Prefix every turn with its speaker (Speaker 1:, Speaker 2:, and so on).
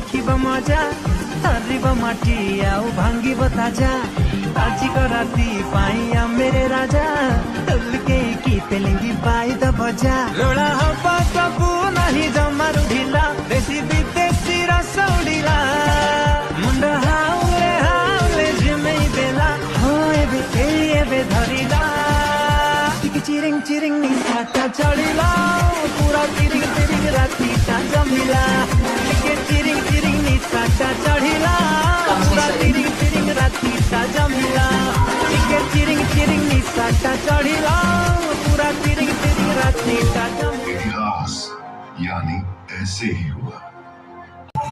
Speaker 1: देखिब मजा थरिब माटी आउ भांगिब ताजा आजिक राति पाइया मेरे राजा लुके की तेलिंगी पाई द बजा लोड़ा हवा सबू नहीं जमारू ढिला देसी विदेशी रस उड़िला मुंड हाउले जिमेई बेला हो एबे धरिला टिकी चिरिंग चिरिंग निसाटा चढ़िला पूरा तिरिंग तिरिंग राति ता जमिला टिके चिरिंग चिरिंग निसाटा चढ़िला पूरा तिरिंग तिरिंग राति ता जमिला टिके चिरिंग चिरिंग निसाटा चढ़िला पूरा तिरिंग तिरिंग राति ता जमिला
Speaker 2: इतिहास यानी ऐसे ही हुआ।